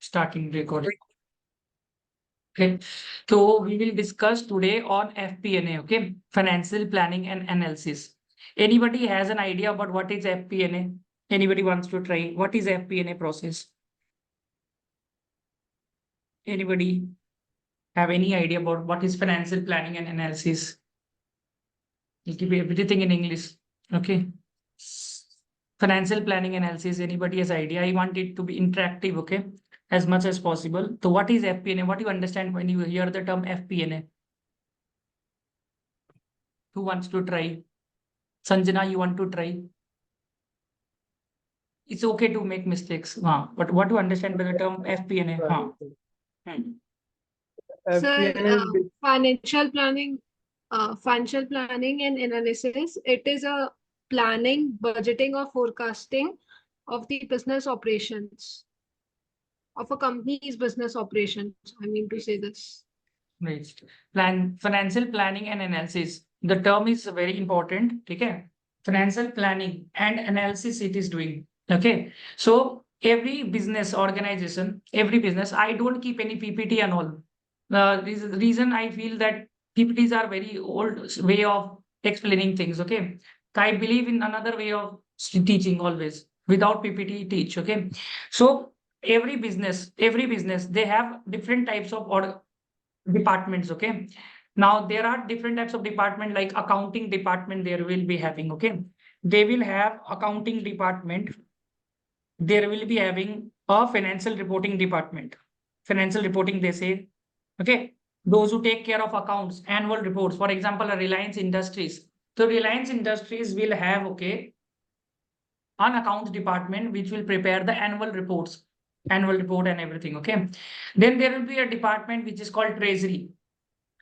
Starting recording. Okay, so we will discuss today on FP&A, okay, financial planning and analysis. Anybody has an idea about what is FP&A? Anybody wants to try? What is FP&A process? Anybody have any idea about what is financial planning and analysis? I'll give you everything in English. Okay. Financial planning analysis. Anybody has idea? I want it to be interactive, okay, as much as possible. So what is FP&A? What do you understand when you hear the term FP&A? Who wants to try? Sanjana, you want to try? It's okay to make mistakes. But what to understand by the term FP&A? Sir, FP&A is financial planning and analysis. It is a planning, budgeting, or forecasting of the business operations of a company's business operations. I mean to say this. Right. Financial planning and analysis. The term is very important. Okay. Financial planning and analysis it is doing. Okay. So every business organization, every business, I don't keep any PPT and all. The reason I feel that PPTs are very old way of explaining things. Okay. I believe in another way of teaching always. Without PPT, teach. Okay. So every business, they have different types of departments. Okay. Now there are different types of department like accounting department there will be having. Okay. They will have accounting department. There will be having a financial reporting department. Financial reporting, they say. Okay. Those who take care of accounts, annual reports, for example, a Reliance Industries. So Reliance Industries will have, okay, an accounts department which will prepare the annual reports, annual report and everything. Okay. Then there will be a department which is called treasury,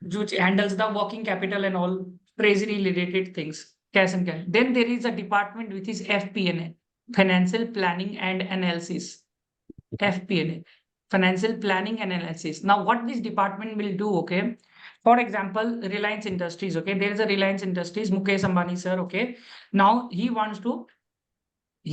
which handles the working capital and all treasury related things, cash and cash. Then there is a department which is FP&A, financial planning and analysis. FP&A, financial planning and analysis. Now what this department will do, okay, for example, Reliance Industries. Okay, there is a Reliance Industries, Mukesh Ambani sir. Okay, now he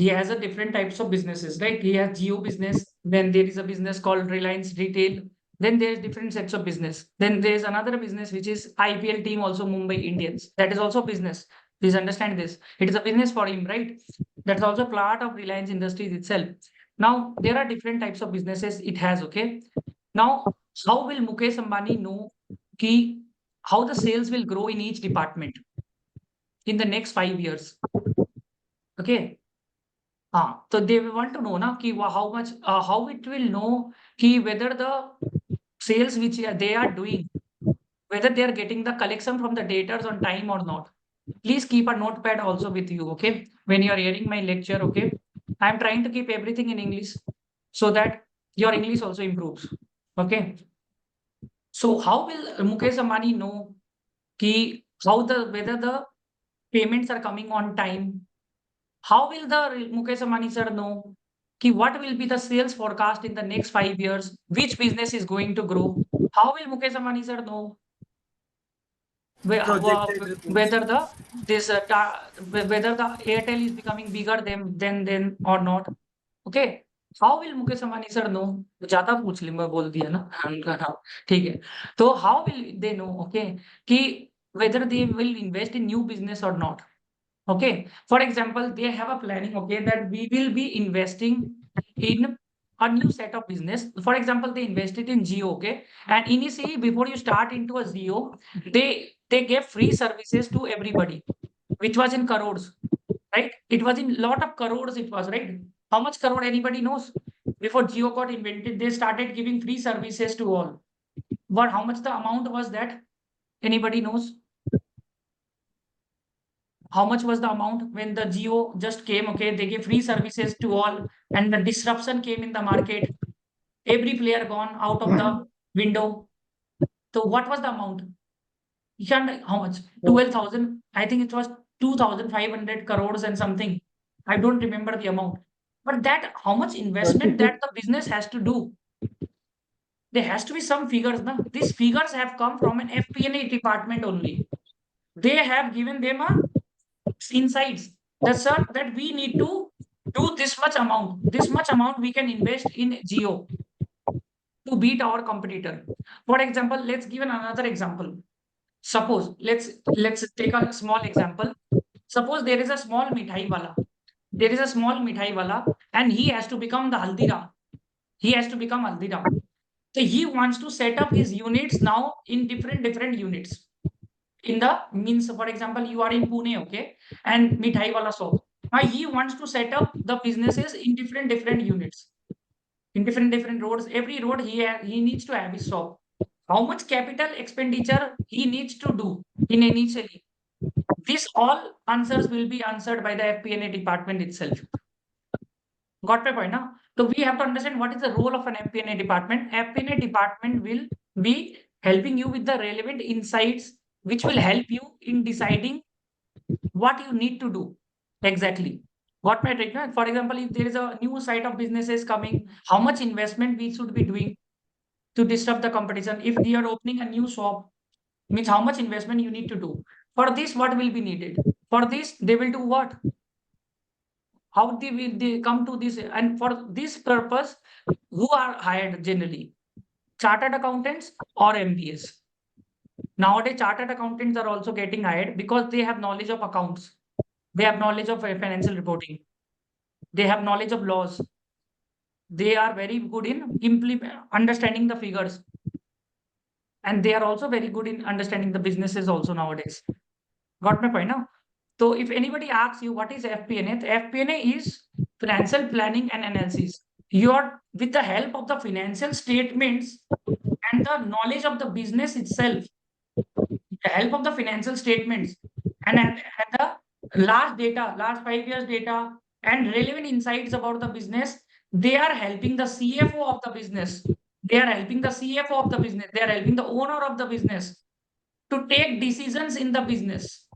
has a different types of businesses, right? He has Geo business. Then there is a business called Reliance Retail. Then there's different sets of business. Then there's another business which is IPL team, also Mumbai Indians. That is also business. Please understand this. It is a business for him, right? That's also part of Reliance Industries itself. Now there are different types of businesses it has. Okay. Now how will Mukesh Ambani know how the sales will grow in each department in the next 5 years? Okay. So they want to know na, how much, how it will know whether the sales which they are doing, whether they are getting the collection from the debtors on time or not. Please keep a notepad also with you, okay? When you are hearing my lecture, okay? I am trying to keep everything in English so that your English also improves, okay? So how will Mukesh Ambani know whether the payments are coming on time? How will the Mukesh Ambani sir know what will be the sales forecast in the next 5 years? Which business is going to grow? How will Mukesh Ambani sir know whether the Airtel is becoming bigger than or not? Okay. How will Mukesh Ambani sir know? ज्यादा पूछ ली मैं बोल दिया ना उनका नाम ठीक है तो how will they know okay whether they will invest in new business or not? Okay, for example, they have a planning, okay, that we will be investing in a new set of business. For example, they invested in Geo, okay, and initially before you start into a Geo, they gave free services to everybody, which was in crores, right? It was in lot of crores. It was right. How much crore anybody knows? Before Geo got invented, they started giving free services to all. But how much the amount was that? Anybody knows? How much was the amount when the Geo just came? Okay, they gave free services to all, and the disruption came in the market. Every player gone out of the window. So what was the amount? You can't, how much? 12,000. I think it was 2,500 crores and something. I don't remember the amount. But that how much investment that the business has to do? There has to be some figures. No? These figures have come from an FP&A department only. They have given them a insights that we need to do this much amount we can invest in Geo. to beat our competitor. For example, let's give another example. Suppose let's take a small example. Suppose there is a small mithai wala. There is a small mithai wala, and he has to become the Haldiram. He has to become Haldiram. So he wants to set up his units now in different units. In the means, for example, you are in Pune, okay, and mithai wala shop. Now he wants to set up the businesses in different units, in different roads. Every road he needs to have his shop. How much capital expenditure he needs to do in initially? This all answers will be answered by the FP&A department itself. Got my point now? So we have to understand what is the role of an FP&A department. FP&A department will be helping you with the relevant insights, which will help you in deciding what you need to do exactly. Got my trick? For example, if there is a new site of businesses coming, how much investment we should be doing to disrupt the competition? If they are opening a new shop, means how much investment you need to do. For this, what will be needed? For this, they will do what? How they will they come to this? And for this purpose, who are hired generally? Chartered accountants or MBAs. Nowadays, chartered accountants are also getting hired because they have knowledge of accounts. They have knowledge of financial reporting. They have knowledge of laws. They are very good in understanding the figures. And they are also very good in understanding the businesses also nowadays. Got my point now? So if anybody asks you what is FP&A, the FP&A is financial planning and analysis. You're with the help of the financial statements and the knowledge of the business itself, the help of the financial statements and the last 5 years data and relevant insights about the business, they are helping the CFO of the business. They are helping the CFO of the business. They are helping the owner of the business to take decisions in the business.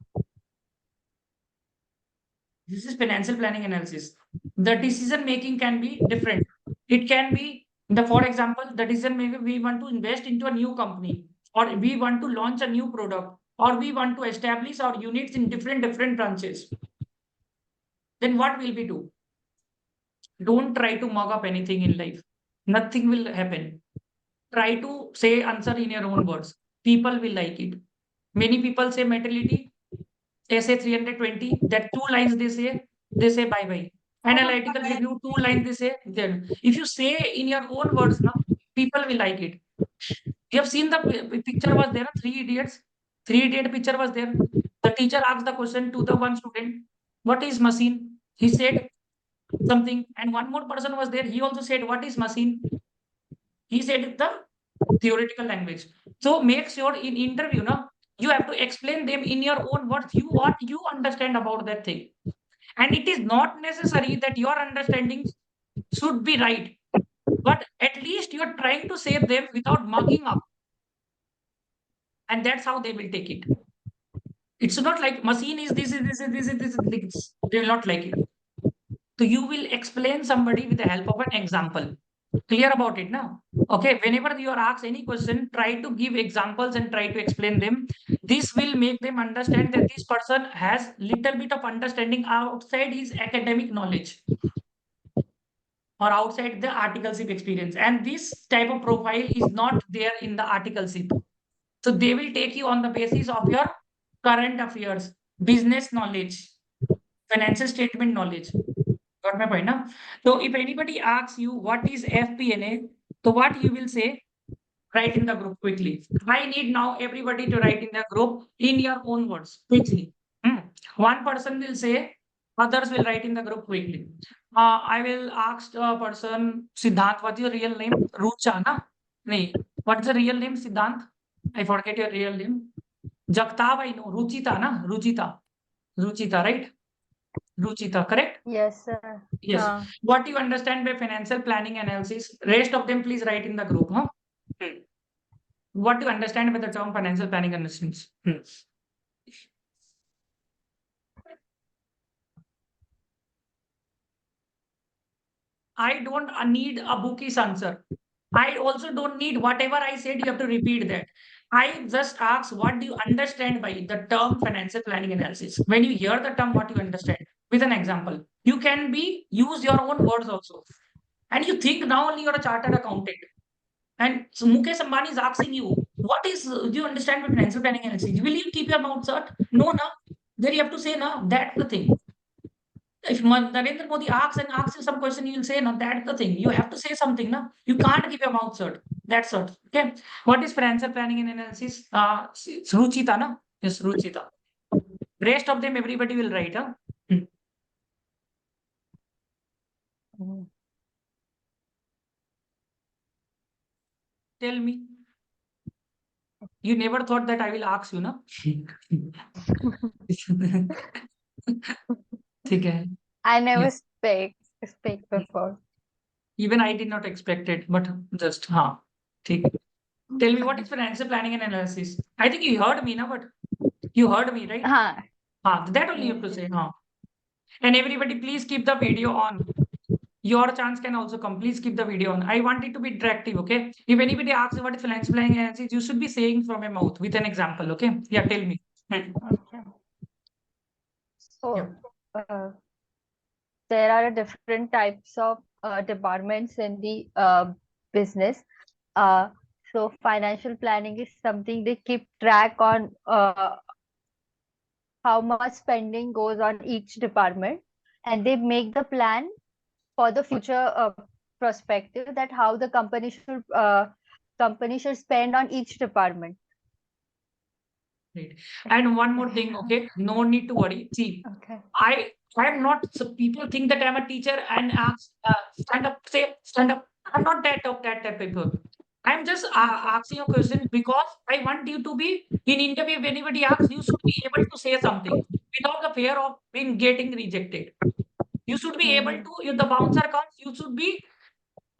This is financial planning analysis. The decision making can be different. It can be for example, the decision maybe we want to invest into a new company, or we want to launch a new product, or we want to establish our units in different branches. Then what will we do? Don't try to mug up anything in life. Nothing will happen. Try to say answer in your own words. People will like it. Many people say mentality, essay 320, that 2 lines they say bye bye. Analytical review, 2 lines they say, then if you say in your own words now, people will like it. You have seen the picture was there, Three Idiots. Three Idiot picture was there. The teacher asked the question to the one student, what is machine? He said something, and one more person was there. He also said, what is machine? He said the theoretical language. So make sure in interview, no, you have to explain them in your own words. What you understand about that thing, and it is not necessary that your understanding should be right, but at least you are trying to say them without mugging up, and that's how they will take it. It's not like machine is this. They will not like it. So you will explain somebody with the help of an example. Clear about it now? Okay, whenever you are asked any question, try to give examples and try to explain them. This will make them understand that this person has little bit of understanding outside his academic knowledge or outside the articleship experience. And this type of profile is not there in the articleship. So they will take you on the basis of your current affairs, business knowledge, financial statement knowledge. Got my point now? So if anybody asks you what is FP&A, so what you will say, write in the group quickly. I need now everybody to write in the group in your own words quickly. One person will say, others will write in the group quickly. I will ask a person, Siddhant, what's your real name? Rucha, na? Nee. What's the real name, Siddhant? I forget your real name. Jagtab, I know. Ruchita, na? Ruchita. Ruchita, right? Ruchita, correct? Yes, sir. Yes. What do you understand by financial planning analysis? Rest of them, please write in the group. Huh? What do you understand by the term financial planning analysis? I don't need a bookish answer. I also don't need whatever I said, you have to repeat that. I just ask, what do you understand by the term financial planning analysis? When you hear the term, what you understand? With an example. You can use your own words also. And you think now only you're a chartered accountant. And so Mukesh Ambani is asking you, what is, do you understand what financial planning analysis? Will you keep your mouth shut? No, no. Then you have to say, no, that's the thing. If Narendra Modi asks you some question, you will say, no, that's the thing. You have to say something, no? You can't keep your mouth shut. That's it. Okay. What is financial planning and analysis? It's Ruchita, no? Yes, Ruchita. Rest of them, everybody will write, huh? Mm. Tell me. You never thought that I will ask you, no? ठीक है. I never Yes. speak before. Even I did not expect it, but just, हाँ. ठीक. Tell me, what is financial planning and analysis? I think you heard me, na, but you heard me, right? हाँ. That only you have to Yes. say, हाँ. And everybody, please keep the video on. Your chance can also come. Please keep the video on. I want it to be interactive, okay? If anybody asks you what is financial planning and analysis, you should be saying from your mouth with an example, okay? Yeah, tell me. Okay. Yeah. So, there are different types of departments in the business. Uh, so financial planning is something they keep track on how much spending goes on each department, and they make the plan for the future perspective that how the company should spend on each department. Right. And one more thing, okay? No need to worry. See, Okay. I am not, so people think that I'm a teacher and ask, stand up, say, stand up. I'm not that type of people. I'm just asking a question because I want you to be in interview. If anybody asks, you should be able to say something without the fear of being getting rejected. You should be able to, if the bouncer comes, you should be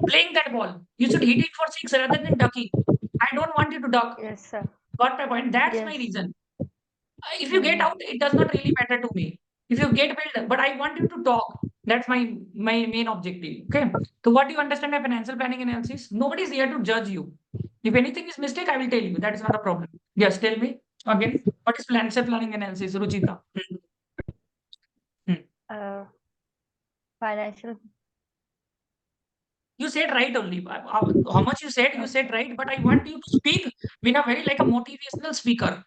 playing that ball. You should hit it for six rather than ducking. I don't want you to duck. Yes, sir. Got my point? That's my Yes. reason. If you get out, it does not really matter to me. If you get built, but I want you to talk. That's my main objective. Okay. So what do you understand by financial planning analysis? Nobody is here to judge you. If anything is mistake, I will tell you. That is not a problem. Yes, tell me again. What is financial planning analysis, Ruchita? Hmm. Financial. You said right only. How much you said right. But I want you to speak in a very like a motivational speaker.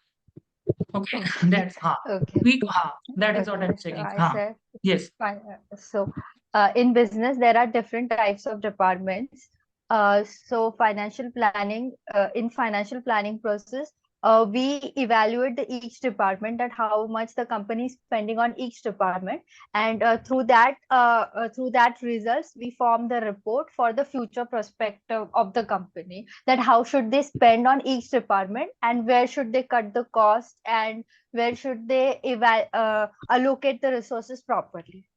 Okay, that's Okay. speak. That is what I'm Okay. So saying. I said, Yes. fine. So, in business, there are different types of departments. So in financial planning process, we evaluate each department, that how much the company is spending on each department, and through that results, we form the report for the future perspective of the company, that how should they spend on each department, and where should they cut the cost, and where should they allocate the resources properly.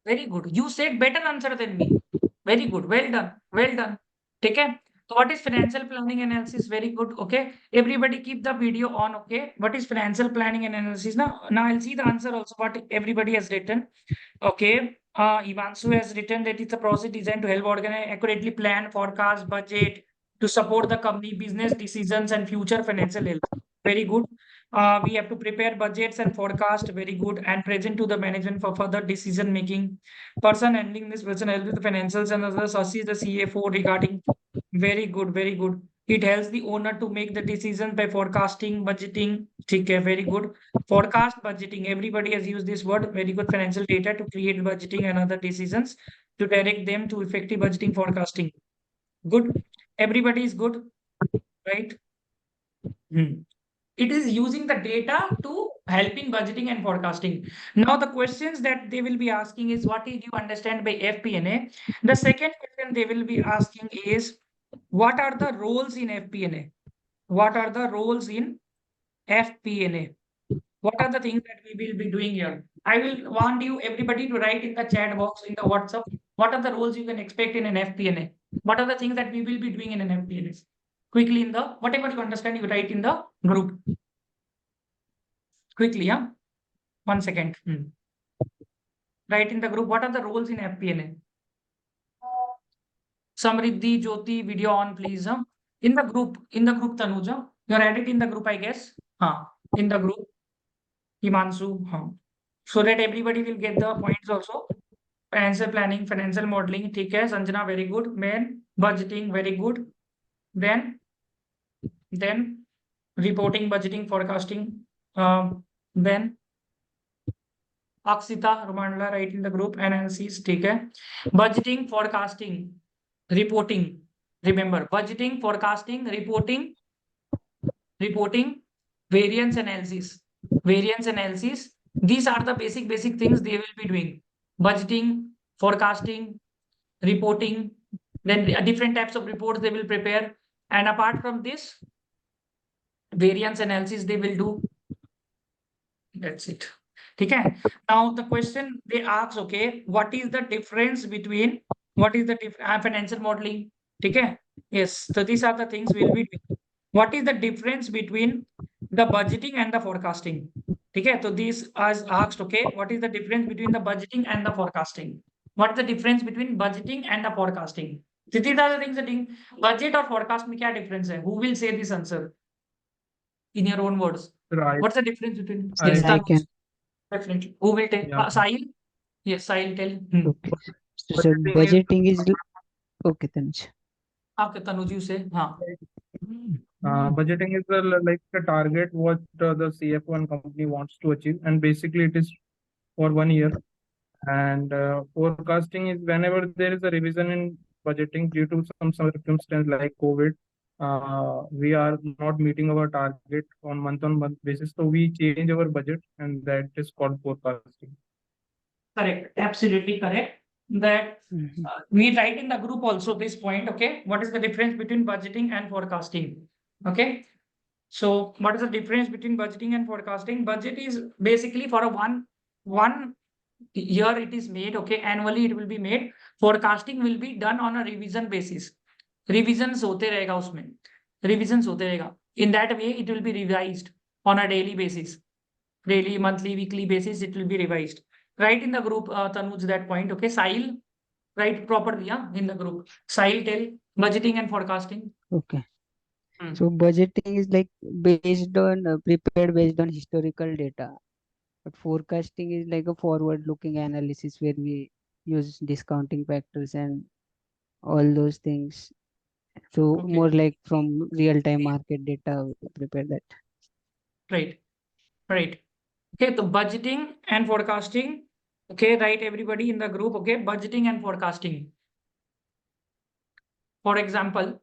Very good. You said better answer than me. Very good. Well done. Well done. Take care. So what is financial planning analysis? Very good. Okay. Everybody keep the video on. Okay. What is financial planning and analysis? Now I'll see the answer also what everybody has written. Okay. Ivansu has written that it's a process designed to help organize, accurately plan, forecast, budget to support the company business decisions and future financial health. Very good. We have to prepare budgets and forecast. Very good. And present to the management for further decision making. Person handling this person helps with the financials and others assist the CFO regarding. Very good. Very good. It helps the owner to make the decision by forecasting, budgeting. Okay, very good. Forecast budgeting. Everybody has used this word. Very good. Financial data to create budgeting and other decisions to direct them to effective budgeting forecasting. Good. Everybody is good, right? It is using the data to help in budgeting and forecasting. Now, the questions that they will be asking is, what did you understand by FP&A? The second question they will be asking is, what are the roles in FP&A? What are the roles in FP&A? What are the things that we will be doing here? I will want you everybody to write in the chat box in the WhatsApp. What are the roles you can expect in an FP&A? What are the things that we will be doing in an FP&A? Quickly in the whatever you understand, you write in the group. Quickly, yeah. 1 second. Write in the group. What are the roles in FP&A? Samriddhi, Jyoti, video on, please. In the group, Tanuja. You're added in the group, I guess. In the group. Himansu. So that everybody will get the points also. Financial planning, financial modeling. Okay, Sanjana, very good. Man, budgeting, very good. then reporting, budgeting, forecasting, then Akshita, Romandla, right in the group, analysis, ठीक है. Budgeting, forecasting, reporting. Remember, budgeting, forecasting, reporting, variance analysis. These are the basic things they will be doing. Budgeting, forecasting, reporting, then different types of reports they will prepare. And apart from this, variance analysis they will do. That's it. Okay. Now the question they ask, okay, what is the difference between financial modeling? Okay. Yes. So these are the things we'll be doing. What is the difference between the budgeting and the forecasting? Okay. So these are asked, okay, what is the difference between the budgeting and the forecasting? What's the difference between budgeting and the forecasting? So these are the things that budget or forecast में क्या difference है? Who will say this answer in your own words? Right. What's the difference between? Yes, I can. Definitely. Who will tell? Yeah. Sahil? Yes, Sahil tell. Okay. So budgeting is okay, Tanuj. Okay, Tanuj, you say. हाँ. Budgeting is like the target what the CFO and company wants to achieve, and basically it is for 1 year. And forecasting is whenever there is a revision in budgeting due to some circumstance like COVID, we are not meeting our target on month basis, so we change our budget, and that is called forecasting. Correct. Absolutely correct. That Mhm. we write in the group also this point. Okay. What is the difference between budgeting and forecasting? Okay. So what is the difference between budgeting and forecasting? Budget is basically for a one year it is made. Okay. Annually it will be made. Forecasting will be done on a revision basis. Revisions होते रहेगा उसमें. Revisions होते रहेगा. In that way, it will be revised on a daily basis. Daily, monthly, weekly basis, it will be revised. Write in the group, Tanuj, that point. Okay. Sahil, write properly, yeah, in the group. Sahil, tell budgeting and forecasting. Okay. Hmm. So budgeting is like based on prepared based on historical data, but forecasting is like a forward-looking analysis where we use discounting factors and all those things. So Okay. more like from real-time market data, we prepare that. Right. Right. Okay. So budgeting and forecasting. Okay. Write everybody in the group. Okay. Budgeting and forecasting. For example,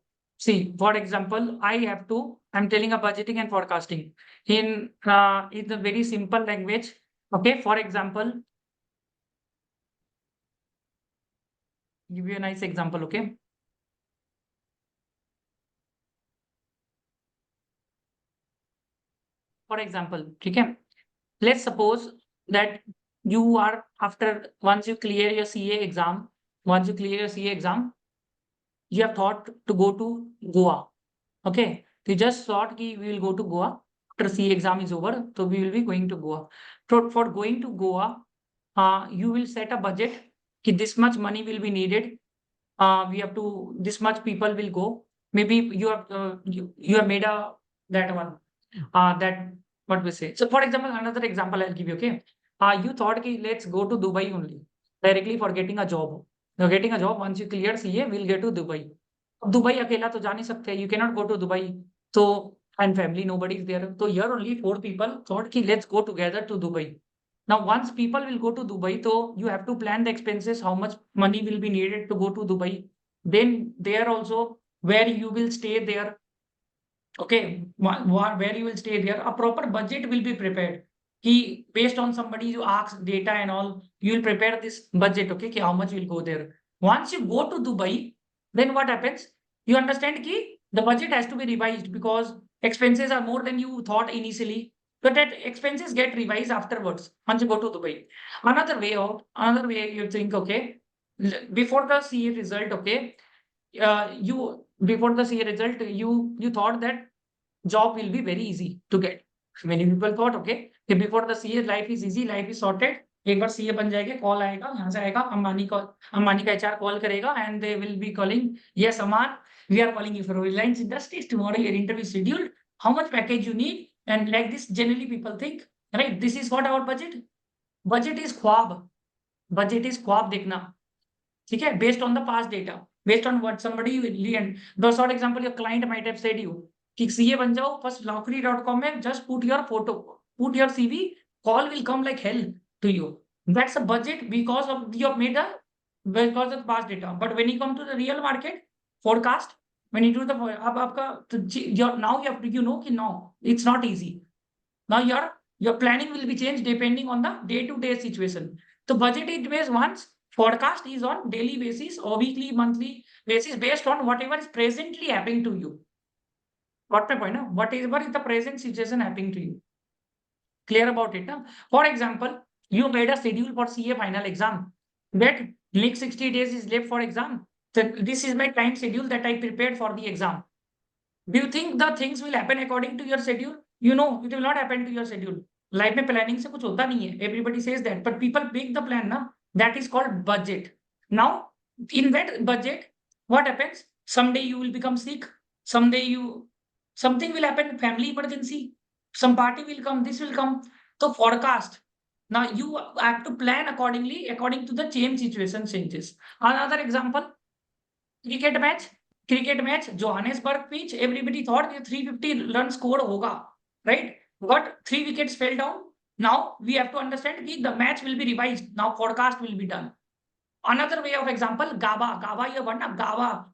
I'm telling a budgeting and forecasting in a very simple language. Okay. For example, give you a nice example. Okay. For example, okay. Let's suppose that you are once you clear your CA exam, you have thought to go to Goa. Okay. You just thought we will go to Goa after CA exam is over. So we will be going to Goa. For going to Goa, you will set a budget. This much money will be needed. This much people will go. Maybe you have made that one. What we say. So for example, another example I'll give you. Okay. You thought let's go to Dubai only directly for getting a job. Now getting a job, once you clear CA, we'll get to Dubai. Dubai अकेला तो जा नहीं सकते. You cannot go to Dubai. So and family, nobody is there. So here only 4 people thought let's go together to Dubai. Now once people will go to Dubai, so you have to plan the expenses, how much money will be needed to go to Dubai. Then there also where you will stay there. Okay, where you will stay there, a proper budget will be prepared. Based on somebody who asks data and all, you will prepare this budget. Okay, how much will go there. Once you go to Dubai, then what happens? You understand the budget has to be revised because expenses are more than you thought initially. But that expenses get revised afterwards once you go to Dubai. Another way you think, okay, before the CA result, okay, before the CA result, you thought that job will be very easy to get. Many people thought, okay, before the CA life is easy, life is sorted. एक बार CA बन जाएगा, call आएगा, यहाँ से आएगा, अंबानी का HR call करेगा, and they will be calling, yes, Aman, we are calling you for Reliance Industries. Tomorrow your interview is scheduled. How much package you need? And like this, generally people think, right? This is what our budget. Budget is ख्वाब. Budget is ख्वाब देखना. ठीक है? Based on the past data. based on what somebody will. The short example, your client might have said you कि CA बन जाओ, first naukri.com में just put your photo, put your CV, call will come like hell to you. That's a budget because you have made because of past data. But when you come to the real market forecast, when you do the now you have to कि no, it's not easy. Now your planning will be changed depending on the day-to-day situation. So budget is based once, forecast is on daily basis or weekly, monthly basis based on whatever is presently happening to you. What my point? Whatever is the present situation happening to you. Clear about it? For example, you made a schedule for CA final exam. That next 60 days is left for exam. So this is my time schedule that I prepared for the exam. Do you think the things will happen according to your schedule? You know, it will not happen to your schedule. Life में planning से कुछ होता नहीं है. Everybody says that, but people make the plan ना. That is called budget. Now, in that budget, what happens? Someday you will become sick. Someday something will happen. Family emergency. Some party will come. This will come. So forecast. Now you have to plan accordingly, according to the change situation changes. Another example, cricket match, Johannesburg pitch, everybody thought 350 run score hoga, right? But 3 wickets fell down. Now we have to understand that the match will be revised. Now forecast will be done. Another way of example, गाबा ये word ना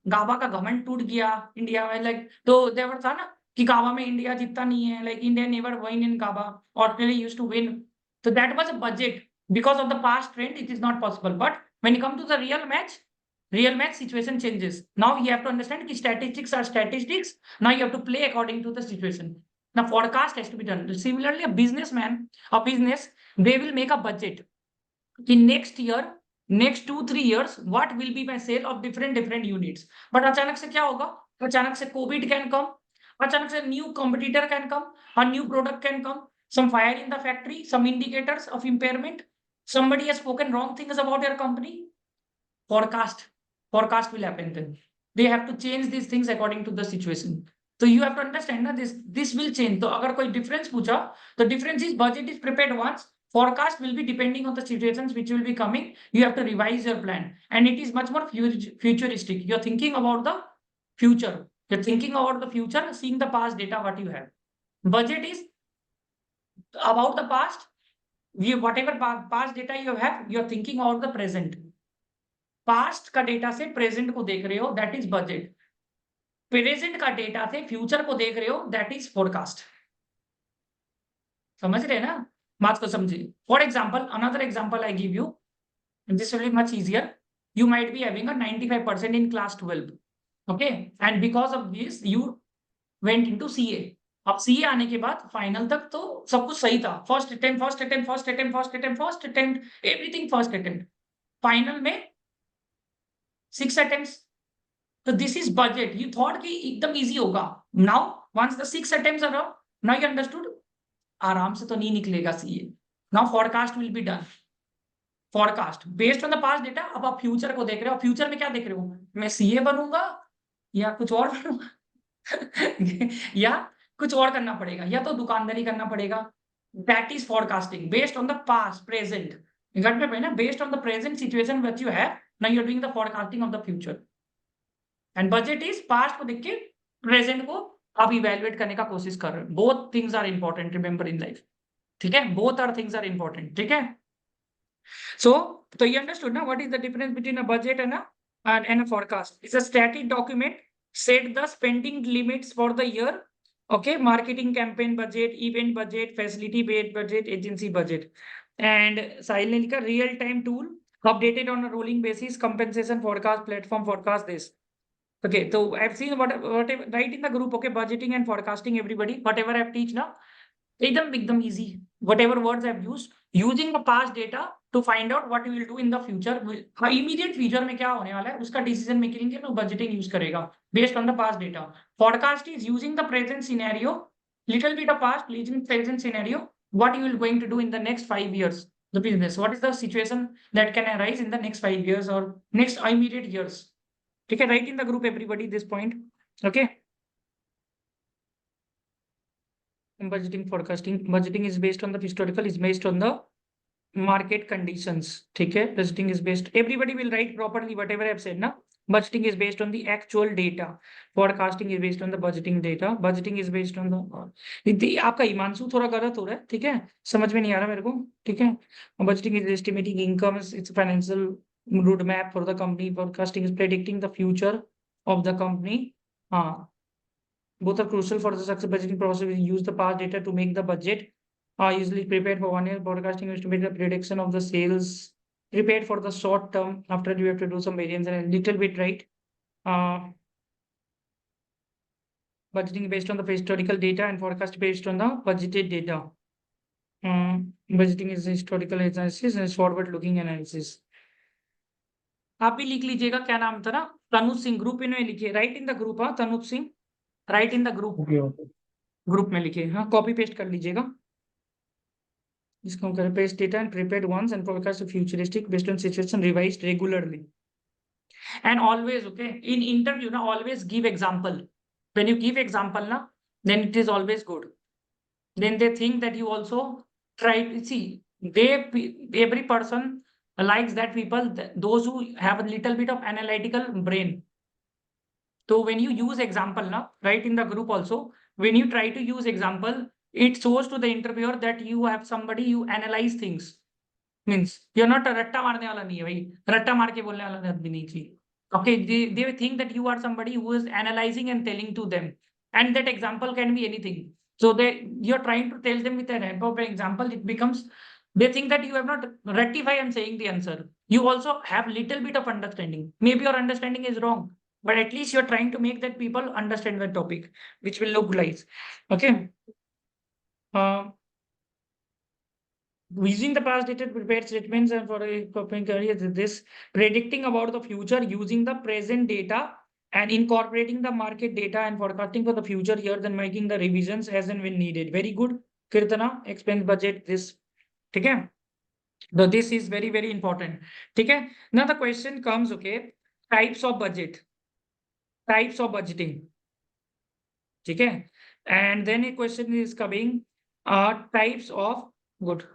गाबा का घमंड टूट गया India में, like तो देवर था ना कि गाबा में इंडिया जीतता नहीं है, like India never win in Gabba, Australia used to win. So that was a budget. Because of the past trend, it is not possible. But when you come to the real match situation changes. Now you have to understand that statistics are statistics. Now you have to play according to the situation. Now forecast has to be done. Similarly, a business, they will make a budget. In next year, next 2-3 years, what will be my sale of different units. But अचानक से क्या होगा? अचानक से COVID can come. अचानक से new competitor can come. A new product can come. Some fire in the factory, some indicators of impairment. Somebody has spoken wrong things about your company. Forecast will happen then. They have to change these things according to the situation. So you have to understand that this will change. So अगर कोई difference पूछा, the difference is budget is prepared once. Forecast will be depending on the situations which will be coming. You have to revise your plan, and it is much more futuristic. You're thinking about the future. You're thinking about the future, seeing the past data what you have. Budget is about the past. Whatever past data you have, you're thinking about the present. Past का data से present को देख रहे हो, that is budget. Present का data से future को देख रहे हो, दैट इज फोरकास्ट. समझ रहे ना बात को? समझिए. For example, another example I give you, this will be much easier. You might be having a 95% in class 12, okay, and because of this you went into CA. अब CA आने के बाद फाइनल तक तो सब कुछ सही था. First attempt, everything first attempt. Final में 6 attempts. So this is budget. You thought कि एकदम easy होगा. Now once the 6 attempts are up, now you understood आराम से तो नहीं निकलेगा CA. Now forecast will be done. Forecast based on the past data. अब आप फ्यूचर को देख रहे हो. फ्यूचर में क्या देख रहे हो? मैं CA बनूंगा या कुछ और बनूंगा या कुछ और करना पड़ेगा, या तो दुकानदारी करना पड़ेगा. That is forecasting based on the past, present. You got my point? Based on the present situation that you have, now you're doing the forecasting of the future. And budget is past को देख के present को आप evaluate करने का कोशिश कर रहे हो. Both things are important, remember, in life. ठीक है? Both are things are important. ठीक है? So you understood now what is the difference between a budget and a forecast. It's a static document. Set the spending limits for the year. Okay, marketing campaign budget, event budget, facility budget, agency budget. And silent का real time tool, updated on a rolling basis, compensation forecast, platform forecast this. Okay, so I've seen whatever right in the group. Okay, budgeting and forecasting, everybody, whatever I've teach now, एकदम easy. Whatever words I've used, using the past data to find out what we will do in the future. Immediate future में क्या होने वाला है उसका decision making के लिए budgeting use करेगा based on the past data. Forecast is using the present scenario, little bit of past, using present scenario, what you will going to do in the next 5 years. The business, what is the situation that can arise in the next 5 years or next immediate years. Okay, write in the group everybody this point. Okay. Budgeting, forecasting. Budgeting is based on the historical, is based on the market conditions. Okay, budgeting is based. Everybody will write properly whatever I have said now. Budgeting is based on the actual data. Forecasting is based on the budgeting data. Budgeting is based on the आपका हिमांशु थोड़ा गलत हो रहा है, ठीक है, समझ में नहीं आ रहा मेरे को, ठीक है. Budgeting is estimating incomes, it's a financial roadmap for the company. Forecasting is predicting the future of the company. Both are crucial for the success budgeting process. We use the past data to make the budget. Usually prepared for 1 year. Forecasting is to make the prediction of the sales. Prepared for the short term. After you have to do some variance and a little bit, right? Budgeting based on the historical data and forecast based on the budgeted data. Budgeting is historical analysis and forward looking analysis. आप भी लिख लीजिएगा, क्या नाम था ना, Tanuj Singh. Group इनमें लिखिए, right in the group. Tanuj Singh, right in the group. Group में लिखिए, हाँ, कॉपी पेस्ट कर लीजिएगा. इसको हम करें past data and prepared once and forecast futuristic based on situation revised regularly. And always, okay, in interview, now always give example. When you give example, now, then it is always good. Then they think that you also try to see. Every person likes that people, those who have a little bit of analytical brain. So when you use example now, right in the group also, when you try to use example, it shows to the interviewer that you have somebody, you analyze things. Means you're not a ratta मारने वाला नहीं है भाई, रट्टा मार के बोलने वाला आदमी नहीं चाहिए. Okay, they think that you are somebody who is analyzing and telling to them, and that example can be anything. So you're trying to tell them with a help of an example. It becomes, they think that you have not rectified and saying the answer. You also have little bit of understanding. Maybe your understanding is wrong, but at least you're trying to make that people understand the topic, which will localize. Okay. Using the past data prepared statements and for a career, this predicting about the future using the present data and incorporating the market data and forecasting for the future years and making the revisions as and when needed. Very good. Kirtana, expense budget, this. Okay. So this is very, very important. Okay. Now the question comes, okay, types of budget, types of budgeting. Okay. And then a question is coming, types of, good.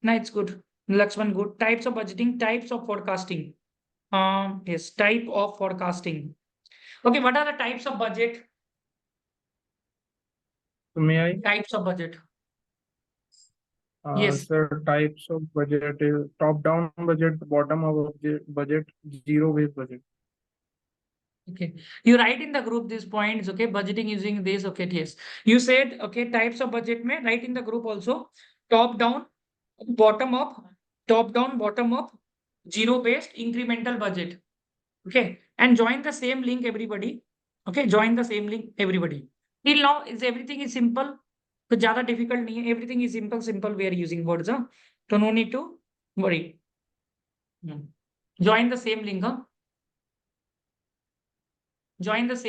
No, it's good. Lakshman, good. Types of budgeting, types of forecasting. Yes, type of forecasting. Okay, what are the types of budget? So may I? Types of budget. Yes. Sir, types of budget is top-down budget, bottom-up budget, zero-based budget. Okay, you write in the group these points. Okay, budgeting using this. Okay, yes. You said, okay, types of budget may write in the group also. Top-down, bottom-up, top-down, bottom-up, zero-based, incremental budget. Okay, and join the same link, everybody. Okay, join the same link, everybody. Till now, everything is simple. कुछ ज़्यादा difficult नहीं है. Everything is simple. We are using words. So no need to worry. Join the same link. Join the same.